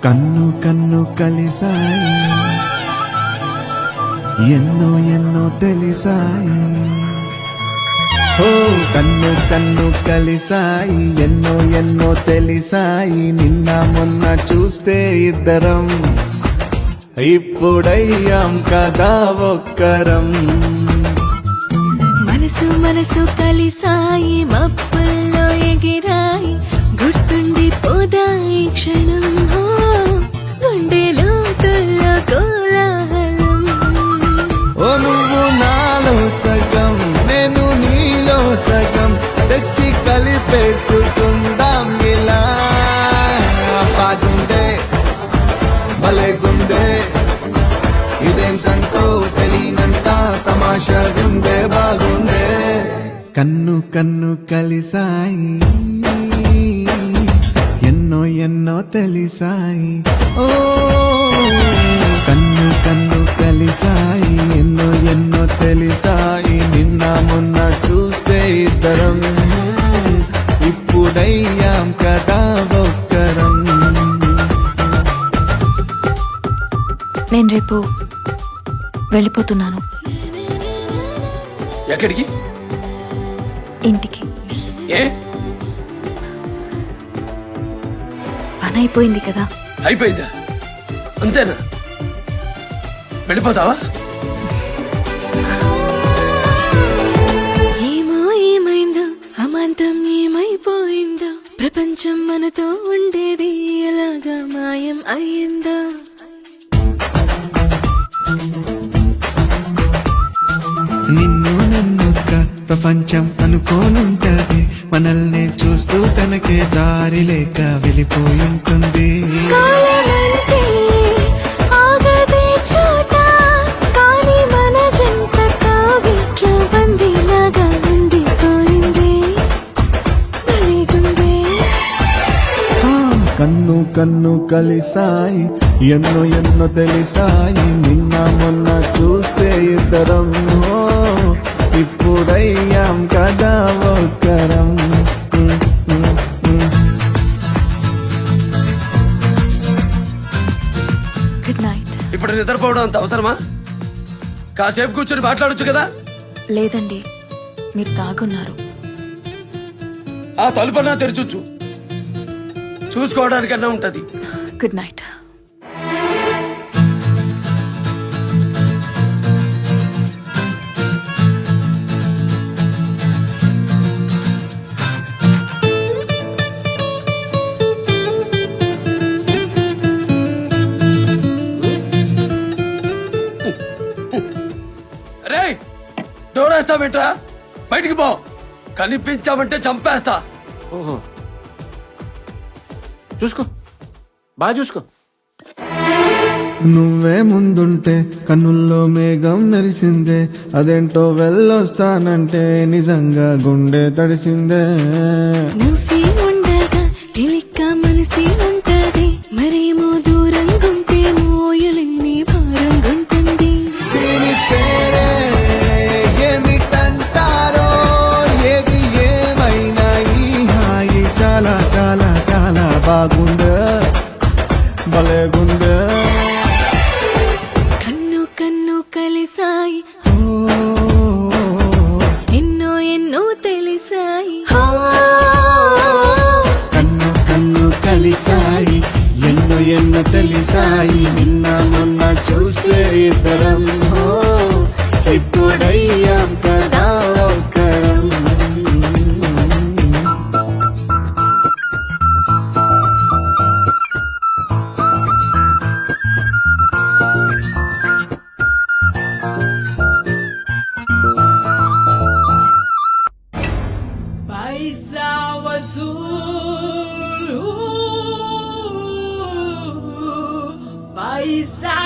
కన్ను కన్ను కలిసాయి, ఎన్నో ఎన్నో తెలిసాయి. ఓ కన్ను కన్ను కలిసాయి, ఎన్నో ఎన్నో తెలిసాయి. నిన్న మొన్న చూస్తే ఇద్దరం, ఇప్పుడయ్యాం కదా ఒక్కరం. మనసు మనసు కలిసాయి, మబ్బుల్లో ఎగిరాయి, గుర్తుండి పోదాయి క్షణం. గుండెలో తుల్లో కోలాహలం. ఓ నువ్వు నాలో సగం, నేను నీలో సగం, తెచ్చి కలిపేసుకుందాం ఇలా. బాగుందే భలేగుందే, ఇదేం సంతో తెలియనంత తమాషాగుందే, బాగుందే. కన్ను కన్ను కలిసాయి, ఎన్నో ఎన్నో తెలిసాయి. ఓ కన్ను కన్ను కలిసాయి, ఎన్నో ఎన్నో తెలిసాయి. నిన్న మొన్న చూస్తే ఇద్దరం, ఇప్పుడయ్యాం కదా ఒక్కరం. నేను రేపు వెళ్ళిపోతున్నాను ఎక్కడికి? ఇంటికి. ఏ పని అయిపోయింది కదా. అయిపోయిందా? అంతేనా? వెళ్ళిపోతావా? ఏమో ఏమైందో, అమాంతం ఏమైపోయిందో, ప్రపంచం మనతో ఉండేది ఎలాగా మాయం అయ్యిందో. నిన్ను నన్నుక్క ప్రపంచం అనుకోనుంటది, మనల్ని చూస్తూ తనకే దారి లేక వెళ్ళిపోయి ఉంటుంది. కాలమంటే ఆగదే చోట, కానీ మన జంట కావిట్లో బందీలాగా ఉండిపోయింది. భలేగుందే. ఆ, కన్ను కన్ను కలిసాయి, ఎన్నో ఎన్నో తెలిసాయి. నిన్న మొన్న చూస్తే ఇద్దరం, ఓ, ఇప్పుడయ్యాం కదా ఒక్కరం. Good night. ఇప్పుడు నిద్రపోవడం అంత అవసరమా? కాసేపు కూర్చొని మాట్లాడొచ్చు కదా. లేదండి, మీరు తాగున్నారు. ఆ తలుపన్నా తెరచొచ్చు, చూసుకోవడానికన్నా ఉంటది. Good night. రే డోర్ వేస్తావేంట్రా? బయటికి పో, కనిపించామంటే చంపేస్తా. ఓహో, చూసుకో, బాగా చూసుకో. నువ్వే ముందుంటే కన్నుల్లో మేఘం మెరిసిందే, అదేంటో వెళ్ళొస్తానంటే నిజంగా గుండె తడిసిందే. నువ్వే ఉండగా తెలిక్క మనసి ఉంటది, మరేమో దూరంగుంటే మోయలేని భారంగుంటుంది. దీని పేరే ఏమిటంటారో, ఏది ఏమైనా ఈ హాయి చాలా చాలా చాలా బాగుందే, భలేగుందే. కన్ను కన్ను కలిసాయి, ఎన్నో ఎన్నో తెలిసాయి. కన్ను కన్ను కలిసాయి, ఎన్నో ఎన్నో తెలిసాయి. నిన్న మొన్న చూస్తే ఇద్దరం, ఓ, ఇప్పుడయ్యాం కదా ఒక్కరం. Paisa Azul, Paisa